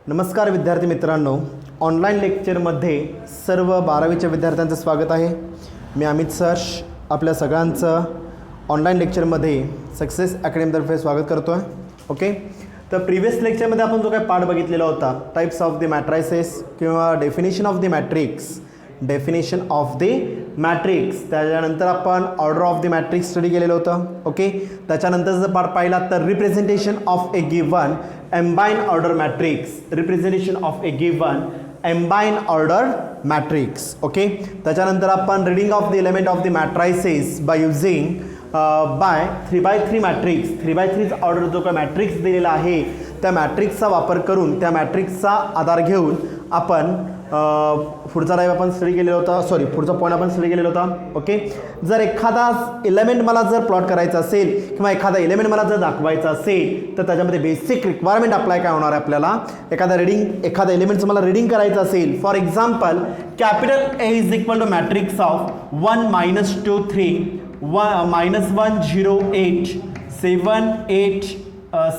नमस्कार विद्यार्थी मित्रांनो, ऑनलाईन लेक्चरमध्ये सर्व 12वीच्या विद्यार्थ्यांचं स्वागत आहे. मी अमित सर आपल्या सगळ्यांचं ऑनलाईन लेक्चरमध्ये सक्सेस अकॅडमीतर्फे स्वागत करतो आहे. ओके, तर प्रिव्हियस लेक्चरमध्ये आपण जो काही पार्ट बघितलेला होता, टाइप्स ऑफ द मॅट्रायसेस किंवा डेफिनेशन ऑफ द मॅट्रिक्स, त्याच्यानंतर आपण order of the matrix study केलेलं होतं. ओके, त्याच्यानंतर जर पार्ट पाहिला तर representation of a given M by N order matrix. Okay, त्याच्यानंतर आपण reading of the element of the matrices by using by 3x3 matrix. 3x3 order जो काय मॅट्रिक्स दिलेला आहे त्या मॅट्रिक्सचा वापर करून, त्या मॅट्रिक्सचा आधार घेऊन आपण पुढचा टाईप आपण स्टडी केलेला होता, पुढचा पॉईंट आपण स्टडी केलेला होता. ओके, जर एखादा एलिमेंट मला जर प्लॉट करायचा असेल किंवा एखादा एलिमेंट मला जर दाखवायचा असेल तर त्याच्यामध्ये बेसिक रिक्वायरमेंट अप्लाय काय होणार आहे आपल्याला. एखादा एलिमेंटचं मला रीडिंग करायचं असेल, for example capital A is equal to matrix of 1 -2 3 -1 0 8 7 8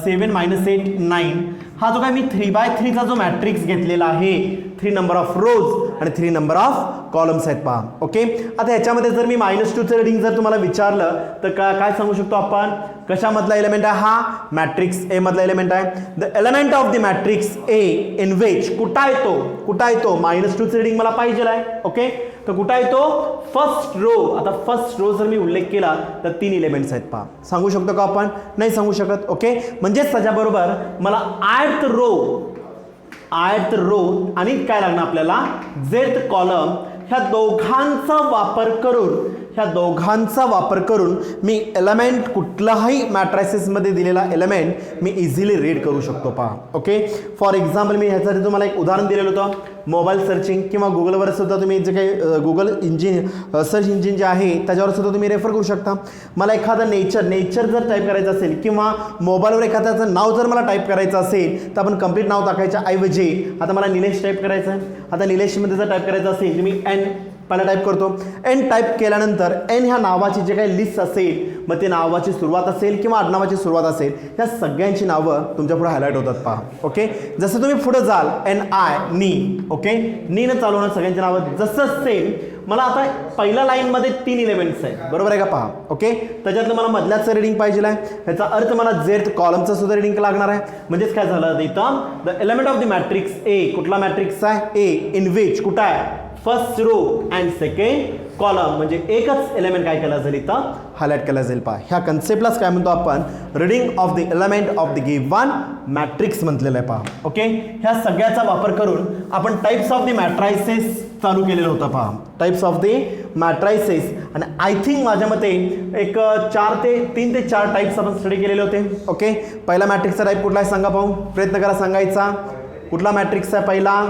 7 -8 9. हा जो काय मी 3x3 चा जो मॅट्रिक्स घेतलेला आहे, 3 नंबर ऑफ रोज आणि 3 नंबर ऑफ कॉलम्स आहेत पहा. ओके, आता ह्याच्यामध्ये जर मी -2चं रीडिंग जर तुम्हाला विचारलं तर काय सांगू शकतो आपण, कशामधला एलिमेंट आहे हा, मॅट्रिक्स ए मधला एलिमेंट आहे. The element of the matrix A in which, कुठं आहे तो -2चं रीडिंग मला पाहिजे आहे. ओके, तर कुठं आहे तो, फर्स्ट रो. आता फर्स्ट रो जर मी उल्लेख केला तर 3 एलिमेंट्स आहेत पहा. सांगू शकतो का आपण, नाही सांगू शकत. ओके, म्हणजेच त्याच्याबरोबर मला आयथ रो आणि काय लागणार आपल्याला, झेड कॉलम, ह्या दोघांचा वापर करून मी एलिमेंट कुठलाही मॅट्रायसेसमध्ये दिलेला एलिमेंट मी इझिली रीड करू शकतो पहा. ओके, फॉर एक्झाम्पल मी ह्यासाठी तुम्हाला एक उदाहरण दिलेलं होतं. मोबाईल सर्चिंग किंवा गुगलवर सुद्धा तुम्ही जे काही गुगल सर्च इंजिन जे आहे त्याच्यावर सुद्धा तुम्ही रेफर करू शकता. मला एखादं नेचर जर टाईप करायचं असेल किंवा मोबाईलवर एखाद्याचं नाव जर मला टाईप करायचं असेल तर आपण कंप्लीट नाव टाकायच्या ऐवजी आता मला निलेश टाईप करायचं आहे. आता निलेशमध्ये जर टाईप करायचं असेल तर मी एन पहिला टाईप करतो. एन टाईप केल्यानंतर एन ह्या नावाची जे काही लिस्ट असेल, मग ते नावाची सुरुवात असेल किंवा आडनावाची सुरुवात असेल, ह्या सगळ्यांची नावं तुमच्या पुढे हायलाईट होतात पहा. ओके, जसं तुम्ही पुढे जाल नी. ओके, नीनं चालू होणार सगळ्यांची नावं. जसं सेम मला आता पहिल्या लाईनमध्ये 3 एलिमेंट्स आहेत, बरोबर आहे का पहा. ओके, त्याच्यातलं मला मधल्याचं रीडिंग पाहिजे आहे. ह्याचा अर्थ मला झेड कॉलमचं सुद्धा रीडिंग लागणार आहे. म्हणजेच काय झालं इथं, the element of the matrix A, कुठला मॅट्रिक्स आहे ए, इन विच, कुठं आहे, first row and second column, म्हणजे एकच एलिमेंट काय केला जाईल इथं, हायलाइट केला जाईल पहा. ह्या कन्सेप्टलाच काय म्हणतो आपण, reading of the element of the given matrix म्हटलेलं आहे पहा. ओके, ह्या सगळ्याचा वापर करून आपण टाइप्स ऑफ द मॅट्रायसेस चालू केलेलं होतं पहा. टाइप्स ऑफ द मॅट्रायसेस, आणि आय थिंक माझ्या मते एक 3 ते 4 टाइप्स आपण स्टडी केलेले होते. ओके, पहिला मॅट्रिक्सचा टाईप कुठला आहे सांगा पाहू, प्रयत्न करा सांगायचा. कुठला मॅट्रिक्स आहे पहिला,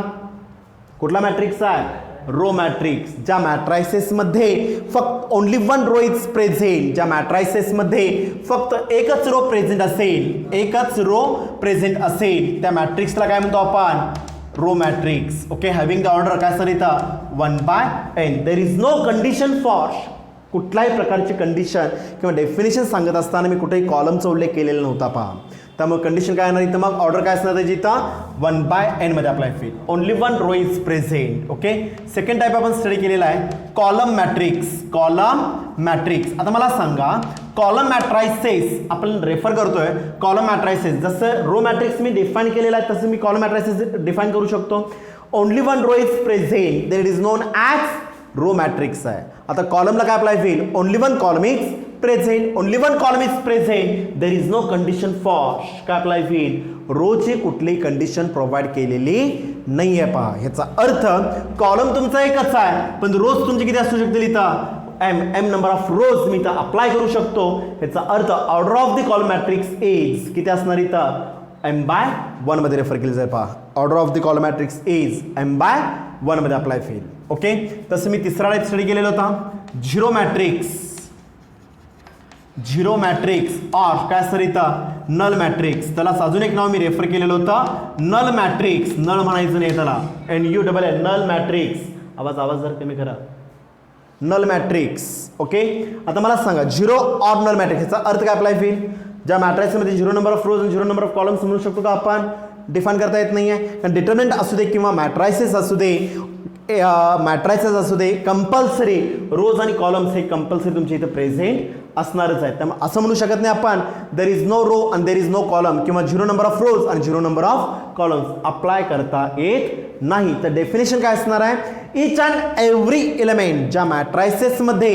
कुठला मॅट्रिक्स आहे, रो मॅट्रिक्स. ज्या मॅट्रायसेसमध्ये फक्त ओनली 1 रो इज प्रेझेंट, ज्या मॅट्रायसेसमध्ये फक्त एकच रो प्रेझेंट असेल त्या मॅट्रिक्सला काय म्हणतो आपण, row matrix. Okay, having the order काय सर इथं 1/n. There is no condition for, कुठल्याही प्रकारची कंडिशन किंवा डेफिनेशन सांगत असताना मी कुठेही कॉलमचा उल्लेख केलेला नव्हता पहा. त्यामुळे कंडिशन काय येणार इथं, मग ऑर्डर काय असणार त्याची इथं 1/n मध्ये अप्लाय होईल. Only 1 row is present. Okay, second type आपण स्टडी केलेला आहे कॉलम मॅट्रिक्स. आता मला सांगा, कॉलम मॅट्रायसेस आपण रेफर करतोय, कॉलम मॅट्रायसेस जसं रो मॅट्रिक्स मी डिफाईन केलेला आहे तसं मी कॉलम मॅट्रायसेस डिफाईन करू शकतो. Only 1 row is present, that is known as row matrix आहे. आता कॉलमला काय अप्लाय होईल, only 1 column is present. Only 1 column is present, there is no condition for, काय अप्लाय होईल, रोची कुठलीही कंडिशन प्रोव्हाइड केलेली नाही आहे पहा. ह्याचा अर्थ कॉलम तुमचा एकच आहे पण रोज तुमचे किती असू शकतील इथं, एम नंबर ऑफ रोज मी इथं अप्लाय करू शकतो. ह्याचा अर्थ order of the column matrix is किती असणार इथं, m/1 मध्ये रेफर केली जाईल पहा. Order of the column matrix is m/1 मध्ये अप्लाय होईल. ओके, तसं मी तिसरा टाईप स्टडी केलेला होता झिरो मॅट्रिक्स ऑर काय सर इथं नल मॅट्रिक्स. त्याला अजून एक नाव मी रेफर केलेलं होतं नल मॅट्रिक्स. नल म्हणायचं नाही त्याला, NULL नल मॅट्रिक्स. आवाज जर कमी करा, नल मॅट्रिक्स. ओके, आता मला सांगा झिरो ऑर नल मॅट्रिक्स याचा अर्थ काय अप्लाय होईल, ज्या मॅट्रिक्समध्ये 0 नंबर ऑफ रोज आणि 0 नंबर ऑफ कॉलम्स म्हणू शकतो का आपण, डिफाईन करता येत नाही आहे, कारण डिटर्मिनंट असू दे किंवा मॅट्रायसेस असू दे, मॅट्रायसेस असू दे, कंपल्सरी रोज आणि कॉलम्स हे कंपल्सरी तुमच्या इथं प्रेझेंट असणारच आहे. त्यामुळे असं म्हणू शकत नाही आपण there is no row and there is no column किंवा 0 नंबर ऑफ रोज आणि 0 नंबर ऑफ कॉलम्स अप्लाय करता येत नाही. तर डेफिनेशन काय असणार आहे, इच अँड एव्हरी एलिमेंट ज्या मॅट्रायसेसमध्ये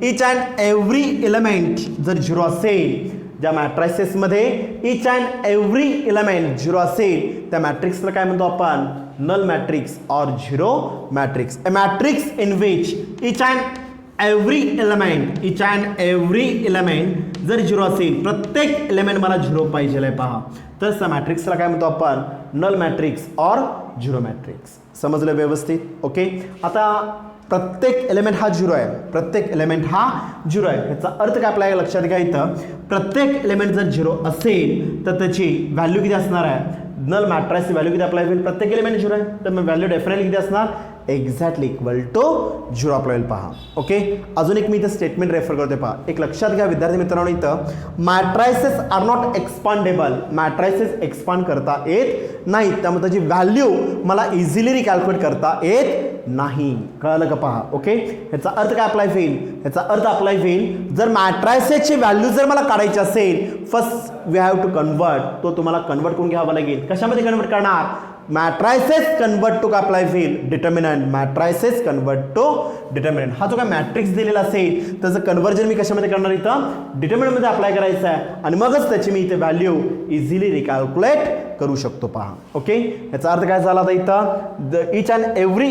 इच अँड एव्हरी एलिमेंट जर 0 असेल, ज्या मॅट्रायसेसमध्ये इच अँड एव्हरी एलिमेंट 0 असेल त्या मॅट्रिक्सला काय म्हणतो आपण, नल मॅट्रिक्स और 0 matrix. A matrix in which each and every element जर 0 असेल, प्रत्येक एलिमेंट मला 0 पाहिजे आहे पहा, तर त्या मॅट्रिक्सला काय म्हणतो आपण, नल मॅट्रिक्स और 0 मॅट्रिक्स. समजलं व्यवस्थित? ओके. आता प्रत्येक एलिमेंट हा 0 आहे, प्रत्येक एलिमेंट हा 0 आहे. ह्याचा अर्थ काय आपल्याला लक्षात घ्या, इथं प्रत्येक एलिमेंट जर 0 असेल तर त्याची व्हॅल्यू किती असणार आहे, नल मॅट्रिक्सची व्हॅल्यू किती अप्लाय होईल, प्रत्येक एलिमेंट 0 आहे तर मग व्हॅल्यू डेफिनेटली किती असणार, एक्झॅक्टली इक्वल टू 0 अप्लाय होईल पहा. ओके. अजून एक मी इथं स्टेटमेंट रेफर करते पहा, एक लक्षात घ्या विद्यार्थी मित्रांनो, इथं matrices are not expandable, matrices expand करता येत नाही, त्यामुळे त्याची व्हॅल्यू मला इझिली रिकॅल्क्युलेट करता येत नाही. कळलं का पहा. ओके. ह्याचा अर्थ काय अप्लाय होईल, ह्याचा अर्थ अप्लाय होईल जर मॅट्रायसेसची व्हॅल्यू जर मला काढायची असेल, first we have to convert, तो तुम्हाला कन्वर्ट करून घ्यावा लागेल. कशामध्ये कन्वर्ट करणार, मॅट्रायसेस कन्वर्ट टू काय अप्लाय होईल, determinant, matrices convert to determinant. हा जो काय मॅट्रिक्स दिलेला असेल त्याचं कन्वर्जन मी कशामध्ये करणार, इथं डिटर्मिनंटमध्ये अप्लाय करायचं आहे आणि मगच त्याची मी इथे व्हॅल्यू इझिली रिकॅल्क्युलेट करू शकतो पहा. ओके. याचा अर्थ काय झाला आता इथं, इच अँड एव्हरी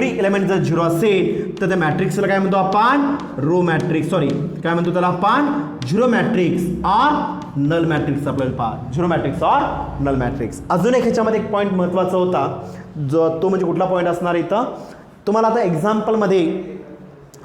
एलिमेंट जर 0 असेल तर त्या मॅट्रिक्सला काय म्हणतो आपण, रो मॅट्रिक्स, सॉरी काय म्हणतो त्याला आपण, 0 मॅट्रिक्स और नल मॅट्रिक्स आपल्याला पहा, 0 मॅट्रिक्स और नल मॅट्रिक्स. अजून एक ह्याच्यामध्ये एक पॉईंट महत्त्वाचा होता, जो तो म्हणजे कुठला पॉईंट असणार इथं, तुम्हाला आता एक्झाम्पलमध्ये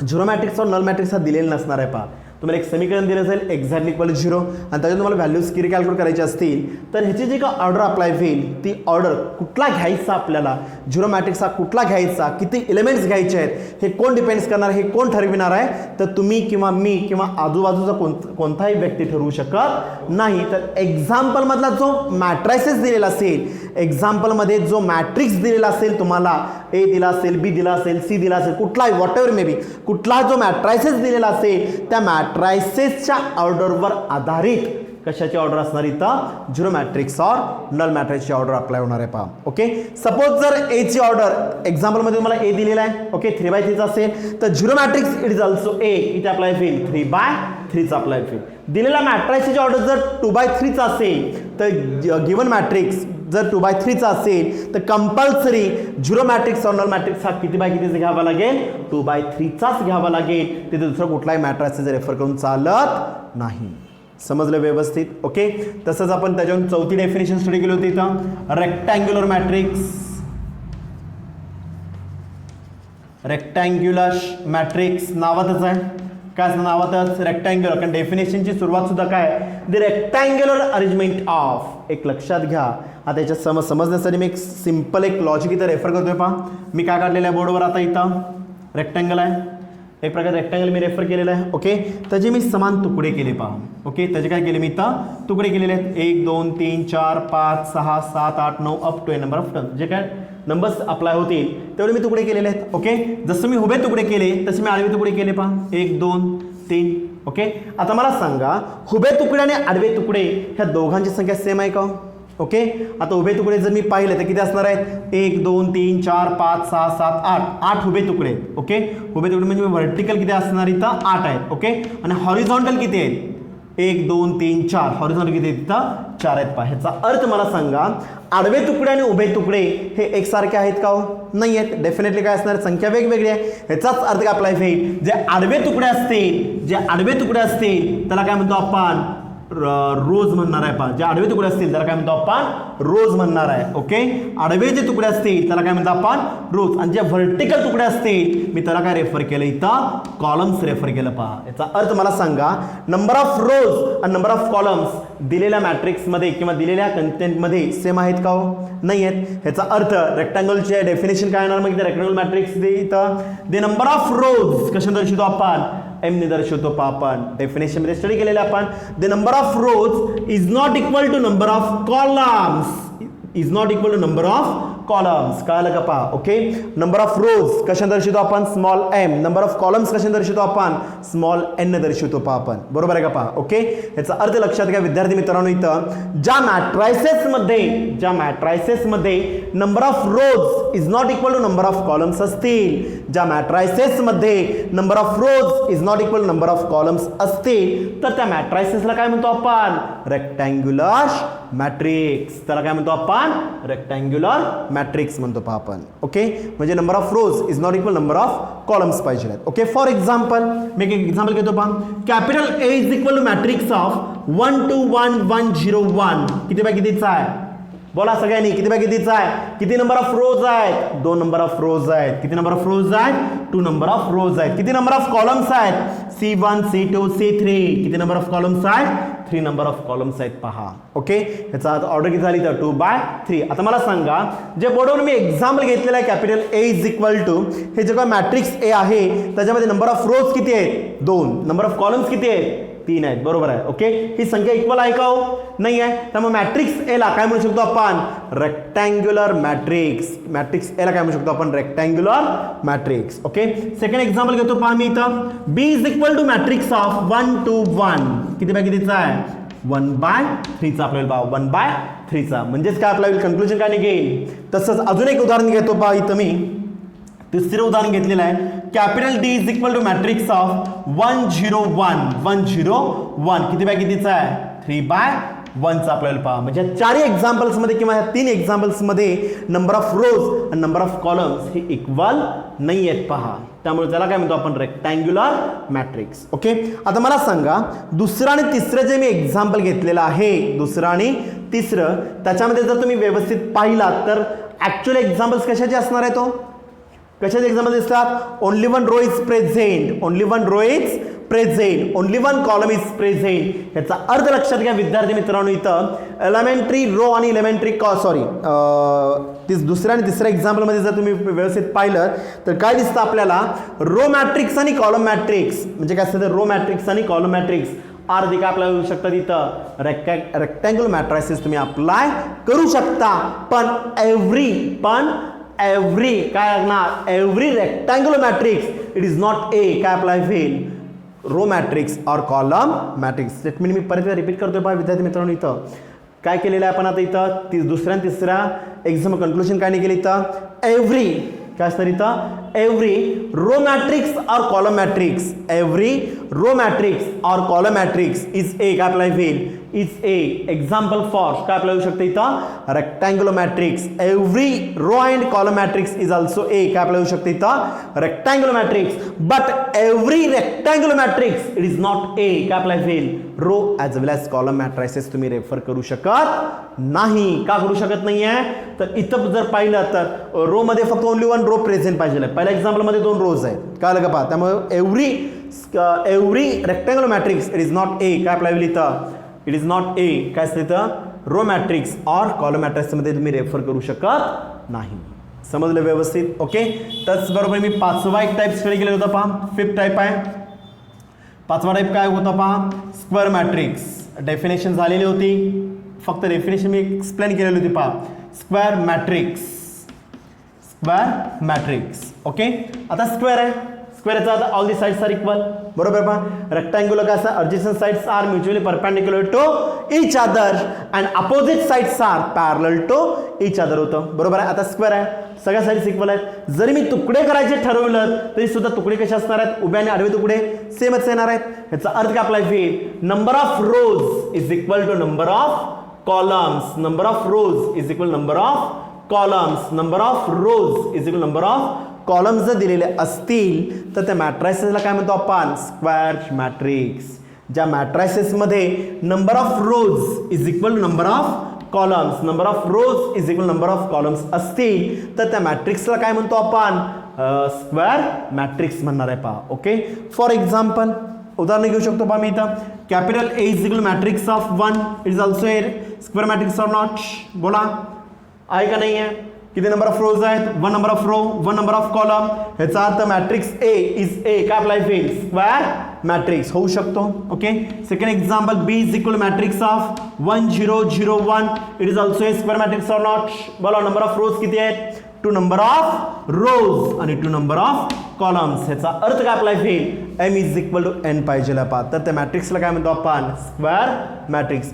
0 मॅट्रिक्स और नल मॅट्रिक्स हा दिलेला नसणार आहे पहा. तुम्हाला एक समीकरण दिलं असेल एक्झॅक्टली इक्वल 0 आणि त्याच्यात तुम्हाला व्हॅल्यूज किती कॅल्क्युलेट करायची असतील तर ह्याची जी का ऑर्डर अप्लाय होईल ती ऑर्डर कुठला घ्यायचा आपल्याला, 0 मॅट्रिक्स हा कुठला घ्यायचा, किती एलिमेंट्स घ्यायचे आहेत हे कोण डिपेंड्स करणार, हे कोण ठरविणार आहे, तर तुम्ही किंवा मी किंवा आजूबाजूचा कोणताही व्यक्ती ठरवू शकत नाही. तर एक्झाम्पलमधला जो मॅट्रायसेस दिलेला असेल, एक्झाम्पलमध्ये जो मॅट्रिक्स दिलेला असेल तुम्हाला, ए दिला असेल, बी दिला असेल, सी दिला असेल, कुठलाही वॉट एव्हर मे बी, कुठला जो मॅट्रायसेस दिलेला असेल त्या मॅट्रायसेसच्या ऑर्डरवर आधारित कशाची ऑर्डर असणार इथं, 0 मॅट्रिक्स और नल मॅट्रिक्सची ऑर्डर अप्लाय होणार आहे पहा. ओके. सपोज जर ए ची ऑर्डर एक्झाम्पलमध्ये तुम्हाला ए दिलेला आहे, ओके, 3/3 असेल तर 0 मॅट्रिक्स इट इज ऑल्सो ए, इथे अप्लाय होईल 3/3 अप्लाय होईल. दिलेला मॅट्रिक्सची ऑर्डर जर 2/3 असेल तर गिवन मॅट्रिक्स जर 2/3 असेल तर कंपल्सरी 0 मॅट्रिक्स और नल मॅट्रिक्स हा किती बाय कितीचा घ्यावा लागेल, 2/3चाच घ्यावा लागेल. तिथे दुसरं कुठलाही मॅट्रिक्स रेफर करून चालत नाही. समजलं व्यवस्थित? ओके. तसंच आपण त्याच्यावरून चौथी डेफिनेशन स्टडी केली होती इथं, रेक्टँग्युलर मॅट्रिक्स नावातच आहे, काय नावातच रेक्टँग्युलर, कारण डेफिनेशनची सुरुवात सुद्धा काय, द रेक्टँग्युलर अरेंजमेंट ऑफ. एक लक्षात घ्या, आता याच्यात समजण्यासाठी मी एक सिम्पल एक लॉजिक इथं रेफर करतोय पहा. मी काय काढलेलं आहे बोर्डवर, आता इथं रेक्टँगल आहे, एक प्रकार रेक्टँगल मी रेफर केलेला आहे. ओके. त्याचे मी समान तुकडे केले पहा. ओके. त्याचे काय केले मी इथं तुकडे केलेले आहेत, 1 2 3 4 5 6 7 8 9 up to number of term, जे काय नंबर्स अप्लाय होतील तेवढे मी तुकडे केलेले आहेत. ओके. जसं मी उभे तुकडे केले तसे मी आडवे तुकडे केले पहा, 1 2 3. ओके. आता मला सांगा, उभे तुकडे आणि आडवे तुकडे ह्या दोघांची संख्या सेम आहे का? ओके. आता उभे तुकडे जर मी पाहिले तर किती असणार आहेत, 1 2 3 4 5 6 7 8 उभे तुकडे. ओके. उभे तुकडे म्हणजे व्हर्टिकल किती असणार इथं 8 आहेत. ओके. आणि हॉरिझॉन्टल किती आहेत, 1 2 3 4, हॉरिझॉन्टल किती आहेत इथं 4 आहेत पहा. ह्याचा अर्थ मला सांगा, आडवे तुकडे आणि उभे तुकडे हे एकसारखे आहेत का? नाही आहेत. डेफिनेटली काय असणार, संख्या वेगवेगळी आहे. ह्याचाच अर्थ काय अप्लाय होईल, जे आडवे तुकडे असतील त्याला काय म्हणतो आपण, रोज म्हणणार आहे पहा. जे आडवे तुकडे असतील त्याला काय म्हणतो आपण, रोज म्हणणार आहे. ओके. आडवे जे तुकडे असतील त्याला काय म्हणतो आपण, रोज. आणि जे व्हर्टिकल तुकडे असतील मी त्याला काय रेफर केलं इथं, कॉलम्स रेफर केलं पहा. याचा अर्थ मला सांगा, नंबर ऑफ रोज आणि नंबर ऑफ कॉलम्स दिलेल्या मॅट्रिक्समध्ये किंवा दिलेल्या कंटेंटमध्ये सेम आहेत का? नाही आहेत. ह्याचा अर्थ रेक्टँगलचे डेफिनेशन काय येणार, मग इथे रेक्टँगल मॅट्रिक्स इथं द नंबर ऑफ रोज कशा दर्शवतो आपण, एम ने दर्शवतो पहा आपण डेफिनेशन मध्ये स्टडी केलेले आपण the number of rows is not equal to number of columns is not equal to number of columns कळालं का पहा ओके नंबर ऑफ रोज कशा दर्शवतो आपण small M number of columns कशा दर्शवतो आपण स्मॉल एन ने दर्शवतो पहा आपण बरोबर आहे का पहा ओके याचा अर्थ लक्षात घ्या विद्यार्थी मित्रांनो इथं ज्या मॅट्रायसेस मध्ये number of rows is not equal to number of columns असतील ज्या मॅट्रायसेस मध्ये number of rows is not equal to number of columns असतील तर त्या मॅट्रायसेसला काय म्हणतो आपण रेक्टँग्युलर मॅट्रिक्स त्याला काय म्हणतो आपण रेक्टँग्युलर मॅट्रिक्स म्हणतो पहा आपण ओके म्हणजे number of rows is not equal number of columns पाहिजे ओके फॉर एक्झाम्पल मी एक एक्झाम्पल घेतो पहा capital A is equal to matrix of 1 2 1 1 0 1 किती बाय कितीचा आहे बोला सगळ्यांनी किती बाय कितीचा आहे किती नंबर ऑफ रोज आहेत 2 नंबर ऑफ रोज आहेत किती नंबर ऑफ रोज आहेत 2 नंबर ऑफ रोज आहेत किती नंबर ऑफ कॉलम्स आहेत C1 C2 C3 किती नंबर ऑफ कॉलम्स आहेत 3 नंबर ऑफ कॉलम्स आहेत पहा ओके याचा ऑर्डर किती झाली तर 2/3 आता मला सांगा जे बोर्डवर मी एक्झाम्पल घेतलेलं आहे capital A is equal to हे जे काय मॅट्रिक्स ए आहे त्याच्यामध्ये नंबर ऑफ रोज किती आहेत 2 नंबर ऑफ कॉलम्स किती आहेत 3 आहेत बरोबर आहे ओके ही संख्या इक्वल आहे का हो नाही आहे त्यामुळे मॅट्रिक्स ए ला काय म्हणू शकतो आपण रेक्टँग्युलर मॅट्रिक्स ए ला काय म्हणू शकतो आपण rectangular matrix okay second example घेतो पहा मी इथं B is equal to matrix of 1 2 1 किती बाय कितीचा आहे 1/3 चा आपल्याला पहा 1/3 चा म्हणजेच काय आपल्याला कन्क्लुजन काय निघेल तसंच अजून एक उदाहरण घेतो पहा इथं मी तिसरं उदाहरण घेतलेलं आहे capital D is equal to matrix of 1 0 1 1 0 1 किती बाय कितीचा आहे 3/1 चा आपल्याला पहा म्हणजे चारही एक्झाम्पल्स मध्ये किंवा या 3 एक्झाम्पल्स मध्ये नंबर ऑफ रोज आणि नंबर ऑफ कॉलम्स हे इक्वल नाही आहेत पहा त्यामुळे त्याला काय म्हणतो आपण रेक्टँग्युलर मॅट्रिक्स ओके आता मला सांगा दुसरं आणि तिसरं जे मी एक्झाम्पल घेतलेलं आहे दुसरं आणि तिसरं त्याच्यामध्ये जर तुम्ही व्यवस्थित पाहिलात तर ऍक्च्युअल एक्झाम्पल्स कशाचे असणार आहे तो कशाचे एक्झाम्पल दिसतात only one row is present only one row is present only one column is present याचा अर्थ लक्षात घ्या विद्यार्थी मित्रांनो इथं एलिमेंटरी रो आणि एलिमेंटरी दुसऱ्या आणि तिसऱ्या एक्झाम्पलमध्ये जर तुम्ही व्यवस्थित पाहिलं तर काय दिसतं आपल्याला रो मॅट्रिक्स आणि कॉलम मॅट्रिक्स म्हणजे काय असतं रो मॅट्रिक्स आणि कॉलम मॅट्रिक्स आर्थिक आपल्याला होऊ शकतात इथं रेक्टँग्युलर मॅट्रिक्स तुम्ही अप्लाय करू शकता पण एव्हरी काय लागणार every rectangular matrix it is not a काय अप्लाय होईल रो मॅट्रिक्स और कॉलम मॅट्रिक्स स्टेटमेंट मी परत रिपीट करतोय पहा विद्यार्थी मित्रांनो इथं काय केलेलं आहे आपण आता इथं दुसऱ्या आणि तिसऱ्या एक्झाम कन्क्लुजन काय नाही केलं इथं एव्हरी काय असणार इथं एव्हरी रो मॅट्रिक्स और column matrix every row matrix और कॉलम मॅट्रिक्स इज ए काय अप्लाय होईल इज ए एक्झाम्पल फॉर काय अप्लाय होऊ शकतं इथं rectangular matrix every row and column matrix is also a काय अप्लाय होऊ शकतं इथं rectangular matrix but every rectangular matrix it is not a काय अप्लाय होईल row as well as column matrices तुम्ही रेफर करू शकत नाही का करू शकत नाही आहे तर इथं जर पाहिलं तर रो मध्ये फक्त ओनली वन रो प्रेझेंट पाहिजे पहिल्या एक्झाम्पल मध्ये 2 रोज आहेत कळलं का पहा त्यामुळे every rectangular matrix it is not a काय अप्लाय होईल इथं इट इज नॉट ए काय असतं इथं रो मॅट्रिक्स और कॉलम मॅट्रिक्स मध्ये तुम्ही रेफर करू शकत नाही समजलं व्यवस्थित ओके त्याचबरोबर मी 5वा एक टाईप स्टडी केलेला होता पहा 5th टाईप आहे 5वा टाईप काय होता पहा स्क्वेअर मॅट्रिक्स डेफिनेशन झालेली होती फक्त डेफिनेशन मी एक्सप्लेन केलेली होती पहा स्क्वेअर मॅट्रिक्स ओके आता स्क्वेअर आहे स्क्वेअरचा आता all the sides are equal बरोबर पहा रेक्टँग्युलर का असं adjacent sides are mutually perpendicular to each other and opposite sides are parallel to each other होतं बरोबर आहे आता स्क्वेअर आहे सगळ्या साइड्स इक्वल आहेत जरी मी तुकडे करायचे ठरवलं तरी सुद्धा तुकडे कसे असणार आहेत उभे आणि आडवे तुकडे सेमच येणार आहेत याचा अर्थ काय अप्लाय होईल number of rows is equal to number of columns number of rows is equal number of columns number of rows is equal number of columns जर दिलेले असतील तर त्या मॅट्रायसेसला काय म्हणतो आपण स्क्वेअर मॅट्रिक्स ज्या मॅट्रायसेसमध्ये number of rows is equal to number of columns number of rows is equal number of columns असतील तर त्या मॅट्रिक्सला काय म्हणतो आपण स्क्वेअर मॅट्रिक्स म्हणणार आहे पहा ओके फॉर एक्झाम्पल उदाहरण घेऊ शकतो पहा मी इथं capital A is equal matrix of 1 it is also a square matrix or not बोला आहे का नाही आहे किती नंबर ऑफ रोज आहेत 1 number of row 1 number of column ह्याचा अर्थ मॅट्रिक्स ए इज ए काय अप्लाय होईल स्क्वेअर मॅट्रिक्स होऊ शकतो. Okay, second example B is equal matrix of 1 0 0 1. It is also a square matrix or not. बोला number of rows किती आहेत? 2 number of रोज आणि 2 नंबर ऑफ कॉलम्स. ह्याचा अर्थ काय अप्लाय होईल? M is equal to N पाहिजे पहा. तर त्या मॅट्रिक्सला काय म्हणतो आपण? Square matrix.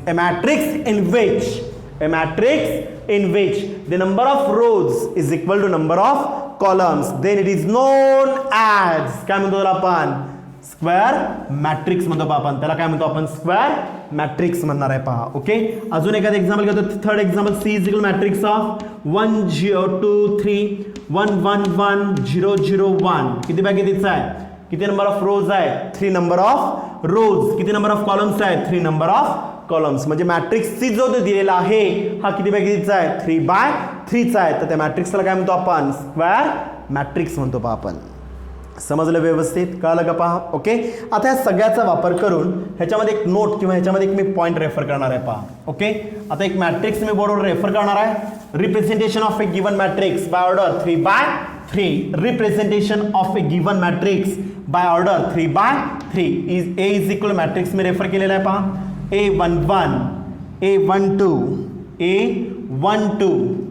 A matrix in which the number of rows is equal to number of columns, then it is known as काय म्हणतो त्याला आपण? स्क्वेअर मॅट्रिक्स म्हणतो आपण. त्याला काय म्हणतो आपण? स्क्वेअर मॅट्रिक्स म्हणणार आहे पहा. ओके, अजून एखादं एक्झाम्पल घेतो. Third example C is equal matrix of 1 0 2 3 1 1 1 0 0 1. किती बाय कितीचा आहे? किती नंबर ऑफ रोज आहे? 3 नंबर ऑफ रोज. किती नंबर ऑफ कॉलम्स आहे? 3 नंबर ऑफ कॉलम्स. म्हणजे मॅट्रिक्सची जो दिलेला आहे हा किती बाय कितीचा आहे? 3 बाय 3चा आहे. तर त्या मॅट्रिक्सला काय म्हणतो आपण? स्क्वेअर मॅट्रिक्स म्हणतो पहा आपण. समजलं व्यवस्थित? कळलं का पहा? ओके, आता ह्या सगळ्याचा वापर करून ह्याच्यामध्ये एक नोट किंवा ह्याच्यामध्ये एक मी पॉईंट रेफर करणार आहे पहा. ओके, आता एक मॅट्रिक्स मी बोर्डवर रेफर करणार आहे. Representation of a given matrix by order 3 by 3. Representation of a given matrix by order 3 by 3 is a is equal matrix मी रेफर केलेला आहे पहा. A11 A12 A12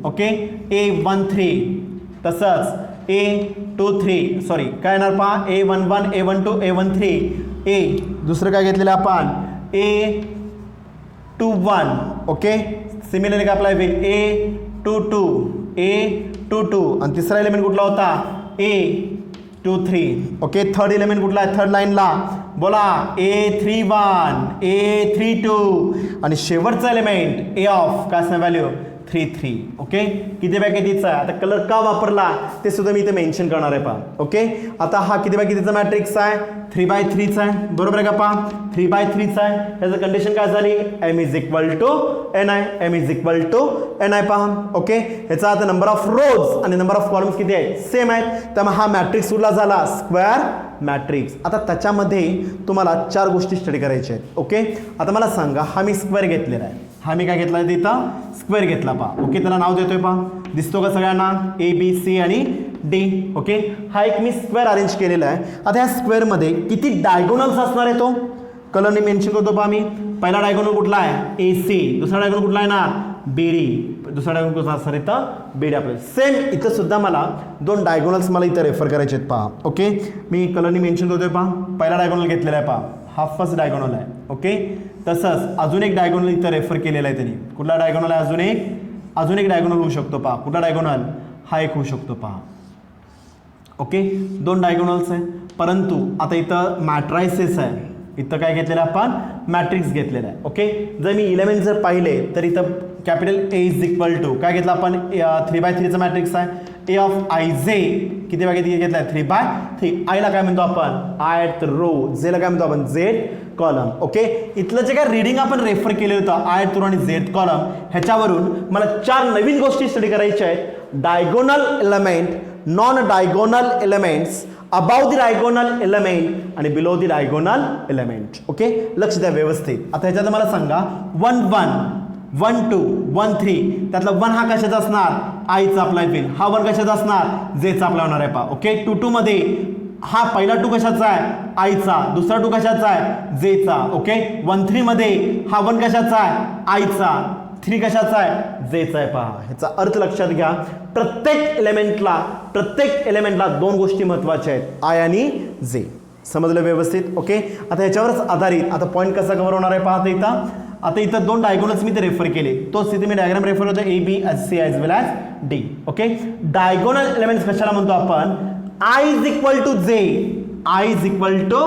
okay, A13 तसंच A23 सॉरी काय येणार पहा? A11 A12 A13 A दुसरं काय घेतलेलं आपण? A21 okay. सिमिलरली काय अप्लाय होईल? A22 A22 आणि तिसरा एलिमेंट कुठला होता? A23 okay. थर्ड एलिमेंट कुठला आहे? थर्ड लाईनला बोला A31 A32 आणि शेवटचा एलिमेंट A ऑफ काय असणार? व्हॅल्यू 33. ओके, किती बाय कितीचा आहे? आता कलर का वापरला ते सुद्धा मी इथे मेन्शन करणार आहे पहा. ओके, आता हा किती बाय कितीचा मॅट्रिक्स आहे? 3 बाय 3चा आहे. बरोबर आहे का पहा? 3 बाय 3चा आहे. ह्याचं कंडिशन काय झाली? M is equal to N आहे. M is equal to N आहे पहा. ओके, ह्याचा आता नंबर ऑफ रोज आणि नंबर ऑफ कॉलम्स किती आहेत? सेम आहेत. त्यामुळे हा मॅट्रिक्स कुठला झाला? Square matrix. आता त्याच्यामध्ये तुम्हाला 4 गोष्टी स्टडी करायच्या आहेत. ओके, आता मला सांगा, हा मी स्क्वेअर घेतलेला आहे. हा मी काय घेतला? तिथं स्क्वेअर घेतला पहा. ओके, त्याला नाव देतोय पहा. दिसतो का सगळ्यांना? A B C आणि D. ओके, हा एक मी स्क्वेअर अरेंज केलेला आहे. आता ह्या स्क्वेअरमध्ये किती डायगोनल्स असणार आहे तो कलरने मेन्शन करतो पहा मी. पहिला डायगोनल कुठला आहे? AC. दुसरा डायगोनल कुठला आहे ना? BD. दुसरा डायगोनल कुठला असणार इथं? BD आपल्याला. सेम इथं सुद्धा मला 2 डायगोनल्स मला इथं रेफर करायचे आहेत पहा. ओके, मी कलरने मेन्शन करतोय पहा. पहिला डायगोनल घेतलेला आहे पहा. हा फर्स्ट डायगोनल आहे. ओके, तसंच अजून एक डायगोनल इथं रेफर केलेला आहे त्यांनी. कुठला डायगोनल आहे? अजून एक डायगोनल होऊ शकतो पहा. कुठला डायगोनल? हा एक होऊ शकतो पहा. ओके, 2 डायगोनल्स आहे. परंतु आता इथं मॅट्रायसिस आहे. इथं काय घेतलेलं आपण? मॅट्रिक्स घेतलेला आहे. ओके, जर मी एलिमेंट जर पाहिले तर इथं capital A is equal to काय घेतलं आपण? 3 बाय 3चा मॅट्रिक्स आहे. A ऑफ IJ किती बाय किती घेतला आहे? 3 बाय 3. आयला काय म्हणतो आपण? Ith row. जेला काय म्हणतो आपण? Z column. ओके, इथलं जे काय रीडिंग आपण रेफर केलं होतं आयथ रो आणि झेड कॉलम, ह्याच्यावरून मला 4 नवीन गोष्टी स्टडी करायच्या आहेत. Diagonal element, non diagonal elements, above the diagonal element आणि below the diagonal element. Okay, लक्ष द्या व्यवस्थित. आता ह्याच्यात मला सांगा 1 1 1 2 1 3 त्यातला 1 हा कशाचा असणार? आयचा अप्लाय होईल. हा 1 कशाचा असणार? जेचा अप्लाय होणार आहे पहा. ओके, 2 2 मध्ये हा पहिला 2 कशाचा आहे? आयचा. दुसरा 2 कशाचा आहे? जेचा. ओके, 1 3 मध्ये हा 1 कशाचा आहे? आयचा. 3 कशाचा आहे? जेचा आहे पहा. ह्याचा अर्थ लक्षात घ्या. प्रत्येक एलिमेंटला 2 गोष्टी महत्वाच्या आहेत, आय आणि जे. समजलं व्यवस्थित? ओके, आता ह्याच्यावरच आधारित आता पॉईंट कसा कव्हर होणार आहे पहा. इथं आता इथं 2 डायगोनल्स मी ते रेफर केले. तोच तिथे मी डायग्राम रेफर होतो A B C as well as D. Okay, diagonal elements कशाला म्हणतो आपण? I is equal to J. I is equal to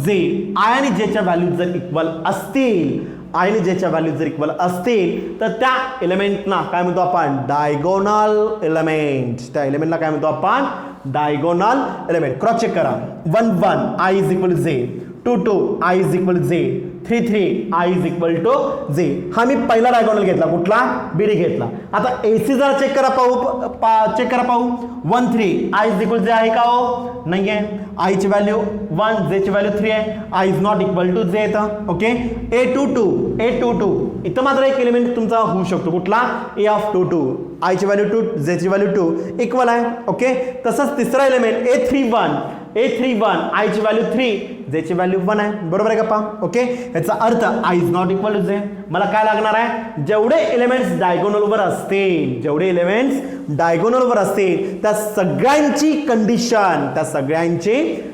J. I आणि जेच्या व्हॅल्यूज जर इक्वल असतील, आय आणि जेच्या व्हॅल्यूज जर इक्वल असतील तर त्या एलिमेंटना काय म्हणतो आपण? Diagonal element. त्या एलिमेंटला काय म्हणतो आपण? Diagonal element. क्रॉस चेक करा. 1 1 आय इज इक्वल टू जे. 2 2 आय इज इक्वल टू जे. 3 3 आय इज इक्वल टू जे. हा मी पहिला डायगोनल घेतला. कुठला? BD घेतला. आता AC जरा चेक करा पाहू. 1 3 आय इज इक्वल टू जे आहे का हो? नाही आहे. आयची व्हॅल्यू 1, जेची व्हॅल्यू 3 आहे. I is not equal to J येतं. ओके, A22 इथं मात्र एक एलिमेंट तुमचा होऊ शकतो. कुठला? A ऑफ 2 2 आयची व्हॅल्यू 2, जेची व्हॅल्यू 2 इक्वल आहे. ओके, तसंच तिसरा एलिमेंट A31 आयची व्हॅल्यू 3, जेची व्हॅल्यू 1 आहे, बरोबर आहे का पहा. ओके, याचा अर्थ I is not equal to J. मला काय लागणार आहे, जेवढे एलिमेंट्स डायगोनलवर असतील, जेवढे एलिमेंट्स डायगोनलवर असतील त्या सगळ्यांची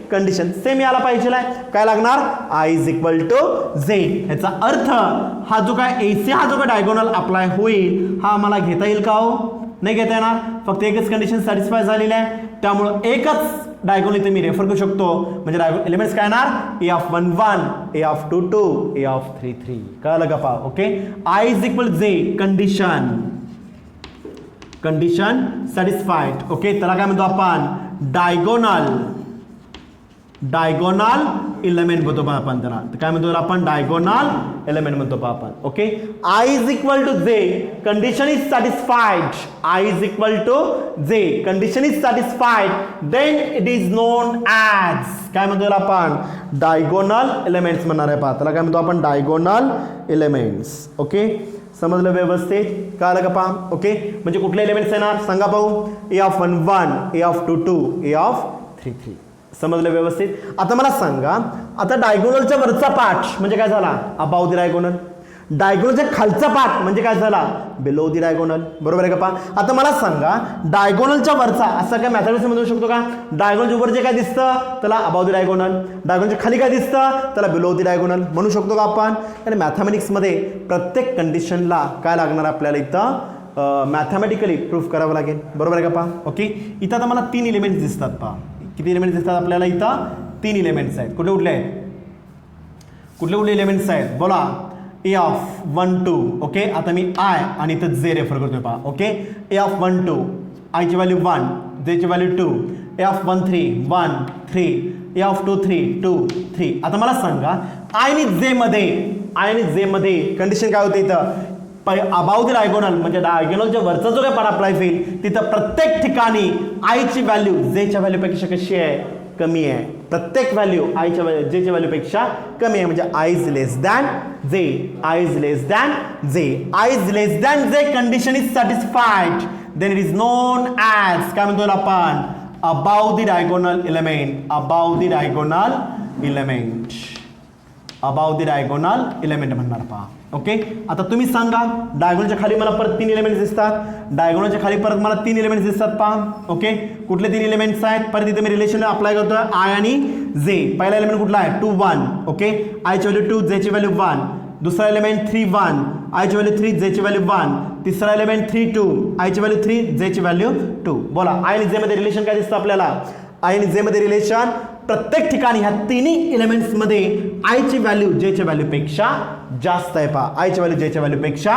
कंडिशन सेम यायला पाहिजे. काय लागणार, आय इज इक्वल टू जे. याचा अर्थ हा जो काय एसी हा जो काय डायगोनल अप्लाय होईल हा मला घेता येईल का हो, नाही घेता येणार. फक्त एकच कंडिशन सॅटिस्फाय झालेली आहे, त्यामुळं एकच डायगोनल इथे मी रेफर करू शकतो. म्हणजे एलिमेंट्स काय येणार, a of 1 1, a of 2 2, a of 3 3. कळलं का पहा. ओके, आय इज इक्वल जे कंडिशन सॅटिस्फाईड. ओके, त्याला काय म्हणतो आपण, डायगोनल एलिमेंट म्हणतो पहा आपण त्याला. काय म्हणतो आपण, डायगोनल एलिमेंट म्हणतो पहा आपण. Okay, i is equal to जे condition is satisfied. I is equal to जे condition is satisfied, then it is known as काय म्हणतो आपण, डायगोनल एलिमेंट्स म्हणणार आहे पहा. त्याला काय म्हणतो आपण, डायगोनल एलिमेंट्स. ओके, समजलं व्यवस्थित, कळलं का पहा. ओके, म्हणजे कुठले एलिमेंट्स येणार सांगा पाहू, a of 1 1, a of 2 2, a of 3 3. समजलं व्यवस्थित. आता मला सांगा, आता डायगोनलच्या वरचा पार्ट म्हणजे काय झाला, अबाव द डायगोनल. डायगोनलच्या खालचा पार्ट म्हणजे काय झाला, बिलो द डायगोनल, बरोबर आहे का पहा. आता मला सांगा, डायगोनलच्या वरचा असं काय मॅथमॅटिक्स म्हणू शकतो का, डायगोनलच्या वर जे काय दिसतं त्याला अबाव द डायगोनल, डायगोनलच्या खाली काय दिसतं त्याला बिलो द डायगोनल म्हणू शकतो का आपण. आणि मॅथमॅटिक्समध्ये प्रत्येक कंडिशनला काय लागणार आपल्याला इथं मॅथमॅटिकली प्रूफ करावं लागेल, बरोबर आहे का पहा. ओके, इथं आता मला 3 एलिमेंट्स दिसतात पहा. किती एलिमेंट्स दिसतात आपल्याला इथं, 3 एलिमेंट्स आहेत. कुठले कुठले आहेत, कुठले एलिमेंट्स आहेत बोला, ए ऑफ 1 2. ओके, आता मी आय आणि इथं जे रेफर करतोय पहा. ओके, ए ऑफ 1 2, आयची व्हॅल्यू 1, जेची value 2, a of 1 3 1 3, a of 2 3 2 3. आता मला सांगा, आय आणि जे मध्ये कंडिशन काय होते इथं, अबाव द डायगोनल म्हणजे डायगोनलच्या वरचा जो काय पार्ट अप्लाय होईल तिथं प्रत्येक ठिकाणी आयची व्हॅल्यू जेच्या व्हॅल्यूपेक्षा कशी आहे, कमी आहे. प्रत्येक व्हॅल्यू आयच्या जेच्या व्हॅल्यूपेक्षा कमी आहे. म्हणजे I is less than J, I is less than J, I is less than J condition is satisfied, then it is known as काय म्हणतो आपण, above the diagonal element, above the diagonal element, above the diagonal element म्हणणार पहा. Okay, आता तुम्ही सांगा, डायगोनलच्या खाली मला परत 3 एलिमेंट्स दिसतात, डायगोनलच्या खाली परत मला 3 एलिमेंट्स दिसतात पहा. ओके, कुठले 3 एलिमेंट्स आहेत, परत इथे मी रिलेशन अप्लाय करतोय आय आणि जे. पहिला एलिमेंट कुठला आहे, 2 1. ओके, आयची व्हॅल्यू 2, जेची व्हॅल्यू 1. दुसरा एलिमेंट 3 1, आयची व्हॅल्यू 3, जेची व्हॅल्यू 1. तिसरा एलिमेंट 3 2, आयची व्हॅल्यू 3, जेची व्हॅल्यू 2. बोला, आय आणि जे मध्ये रिलेशन काय दिसतं आपल्याला, आय आणि जे मध्ये रिलेशन प्रत्येक ठिकाणी ह्या तिन्ही एलिमेंट्स मध्ये आयची व्हॅल्यू जेच्या व्हॅल्यूपेक्षा जास्त आहे पहा. आयची व्हॅल्यू जेच्या व्हॅल्यूपेक्षा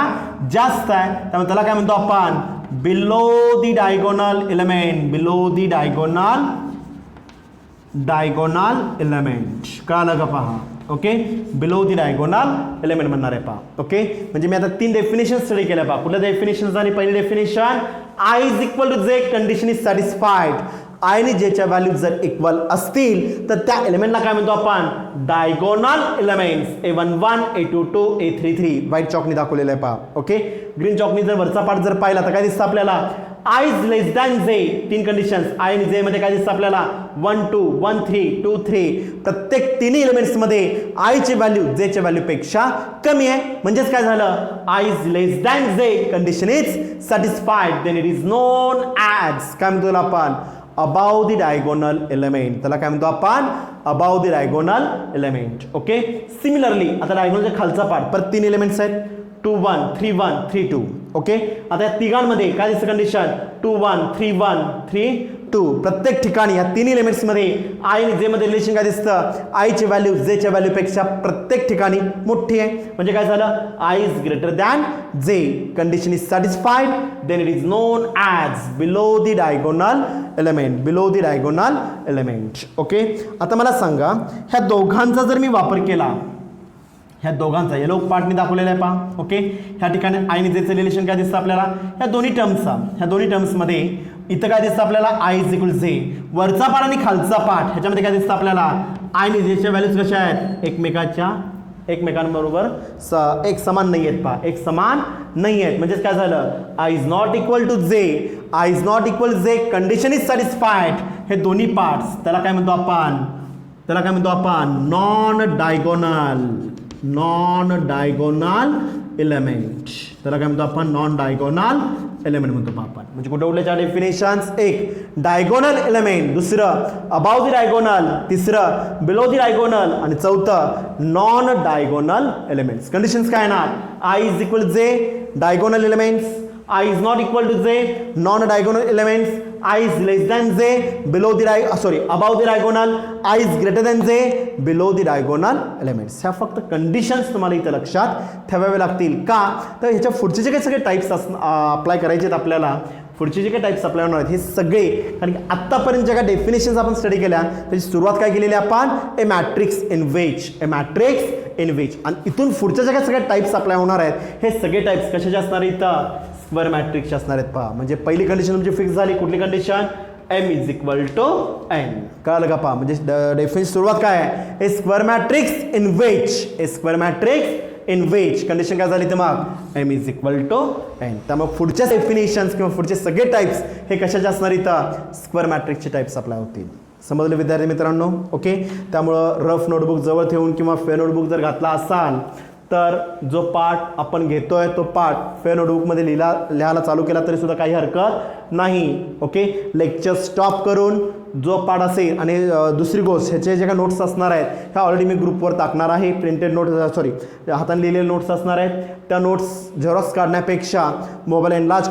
जास्त आहे, त्यामुळे त्याला काय म्हणतो आपण, below the diagonal element, below the diagonal element. कळलं का पहा. Okay, below the diagonal element म्हणणार आहे पहा. ओके, म्हणजे मी आता 3 डेफिनेशन स्टडी केल्या पहा. कुठल्या डेफिनेशन आणि पहिली definition, I is equal to जे कंडिशन इज सॅटिस्फाईड. आय आणि जेच्या व्हॅल्यू जर इक्वल असतील तर त्या एलिमेंटला काय म्हणतो आपण, diagonal elements. A1 1, A2 2, A3 3 white चॉकनी दाखवलेलं आहे पहा. ओके, ग्रीन चॉकनी जर वरचा पार्ट जर पाहिला तर काय दिसतं आपल्याला, आय इज लेस दॅन जे. 3 कंडिशन्स, आय आणि जे मध्ये काय दिसतं आपल्याला, 1 2 1 3 2 3. प्रत्येक तिन्ही एलिमेंट्स मध्ये आयची व्हॅल्यू जेच्या व्हॅल्यूपेक्षा कमी आहे. म्हणजेच काय झालं, I is less than J condition is satisfied, then it is known as काय म्हणतो आपण, अबाव द डायगोनल एलिमेंट. त्याला काय म्हणतो आपण, above the diagonal element. Okay, similarly आता डायगोनलच्या खालचा पार्ट परत 3 एलिमेंट्स आहेत, 2 1 3 1 3 2. ओके, आता या तिघांमध्ये काय दिसतं कंडिशन, 2 1 3 1 3 2. प्रत्येक ठिकाणी या 3 एलिमेंट्स मध्ये आय आणि जे मध्ये रिलेशन काय दिसतं, आयची व्हॅल्यू जेच्या व्हॅल्यूपेक्षा प्रत्येक ठिकाणी मोठी आहे. म्हणजे काय झालं, I is greater than J condition is satisfied, then it is known as below the diagonal element, below the diagonal element. Okay, आता मला सांगा, ह्या दोघांचा जर मी वापर केला, ह्या दोघांचा येलो पार्टने दाखवलेला आहे पहा. ओके, ह्या ठिकाणी आय आणि जेचं रिलेशन काय दिसतं आपल्याला, ह्या दोन्ही टर्म्समध्ये इथं काय दिसतं आपल्याला, आय इज इक्वल जे. वरचा पार्ट आणि खालचा पार्ट ह्याच्यामध्ये काय दिसतं आपल्याला, आय आणि जेच्या व्हॅल्यूज कशा आहेत, एकमेकांबरोबर एक समान नाही आहेत पहा, एक समान नाही आहेत. म्हणजेच काय झालं, I is not equal to J, I is not equal जे कंडिशन इज सॅटिस्फाईड. हे दोन्ही पार्ट्स त्याला काय म्हणतो आपण, त्याला काय म्हणतो आपण नॉन डायगोनल एलिमेंट. त्याला काय म्हणतो आपण नॉन डायगोनल एलिमेंट म्हणतो आपण. म्हणजे कुठे कुठले चार डेफिनेशन्स, एक डायगोनल एलिमेंट, दुसरं अबाव द डायगोनल, तिसरं बिलो द डायगोनल आणि चौथं नॉन डायगोनल एलिमेंट्स. कंडिशन्स काय ना, आय इज इक्वल जे diagonal elements, I is not equal to j non-diagonal elements, I is less than j below the above the diagonal, I is greater than j below the diagonal elements. ह्या फक्त conditions तुम्हाला इथे लक्षात ठेवावे लागतील. का तर ह्याच्या पुढचे जे काही सगळे टाईप्स अप्लाय करायचे आहेत आपल्याला, पुढचे जे काही टाईप्स अप्लाय होणार आहेत हे सगळे, कारण की आत्तापर्यंत ज्या काही डेफिनेशन्स आपण स्टडी केल्या त्याची सुरुवात काय केलेली आपण, ए मॅट्रिक्स इन विच, आणि इथून पुढच्या ज्या काही सगळ्या टाईप्स अप्लाय होणार आहेत हे सगळे टाईप्स कशाचे असणार आहेत, इथं स्क्वेअर मॅट्रिक्सचे असणार आहेत. पहा म्हणजे पहिली कंडिशन तुमची फिक्स झाली. कुठली condition, m is equal to n. कळलं का? पहा म्हणजे डेफिनेशन सुरुवात काय आहे, a square matrix in which, condition काय झाली तर मग m is equal to n. त्यामुळे पुढच्या डेफिनेशन्स किंवा पुढचे सगळे टाईप्स हे कशाचे असणार, इथं स्क्वेअर मॅट्रिक्सचे टाईप्स अप्लाय होतील. समजले विद्यार्थी मित्रांनो? ओके. त्यामुळं रफ नोटबुक जवळ ठेवून किंवा फेअर नोटबुक जर घातला असाल तर जो पार्ट आपण घेतोय तो पार्ट फेअर नोटबुकमध्ये लिहायला चालू केला तरी सुद्धा काही हरकत नाही. ओके. लेक्चर स्टॉप करून जो पार्ट असेल, आणि दुसरी गोष्ट ह्याचे जे काही नोट्स असणार आहेत ह्या ऑलरेडी मी ग्रुपवर टाकणार आहे. प्रिंटेड नोट्स हाताने लिहिलेले नोट्स असणार आहेत. त्या नोट्स झेरॉक्स काढण्यापेक्षा मोबाईल एनलार्ज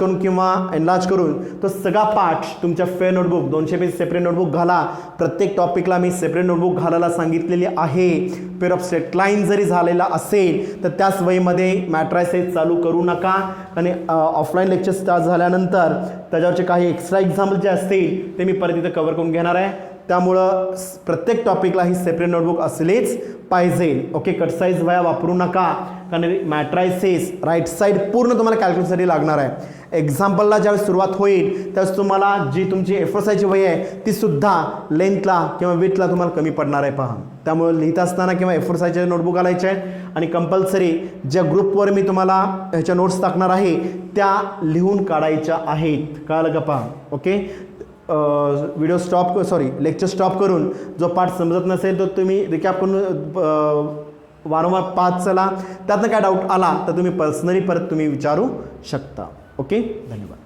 करून तो सगळा पार्ट तुमच्या fair notebook 200 page separate notebook घाला. प्रत्येक टॉपिकला मी सेपरेट नोटबुक घालायला सांगितलेली आहे. पेअर ऑफ स्ट्रेट लाईन जरी झालेला असेल तर त्याच वहीमध्ये मॅट्रायसेस चालू करू नका, आणि ऑफलाईन लेक्चर स्टार्ट झाल्यानंतर त्याच्यावरचे काही एक्स्ट्रा एक्झाम्पल जे असतील ते मी परत इथं कव्हर करून घेणार आहे. त्यामुळं प्रत्येक टॉपिकला ही सेपरेट नोटबुक असलेच पाहिजे. ओके. कट साईज वह्या वापरू नका, कारण मॅट्रायसेस राईट साईड पूर्ण तुम्हाला कॅल्क्युलेशनसाठी लागणार आहे. एक्झाम्पलला ज्यावेळेस सुरुवात होईल त्यावेळेस तुम्हाला जी तुमची एफर्साईची वही आहे ती सुद्धा लेंथला किंवा विथला तुम्हाला कमी पडणार आहे. पहा त्यामुळे लिहित असताना किंवा एफर्साईचे नोटबुक घालायचे आहेत, आणि कंपल्सरी ज्या ग्रुपवर मी तुम्हाला ह्याच्या नोट्स टाकणार आहे त्या लिहून काढायच्या आहेत. कळलं का? पहा. ओके. लेक्चर स्टॉप करून जो पार्ट समजत नसेल तो तुम्ही रिकॅप करून वारंवार पाच चला. त्यातनं काय डाऊट आला तर तुम्ही पर्सनली परत तुम्ही विचारू शकता. ओके. धन्यवाद.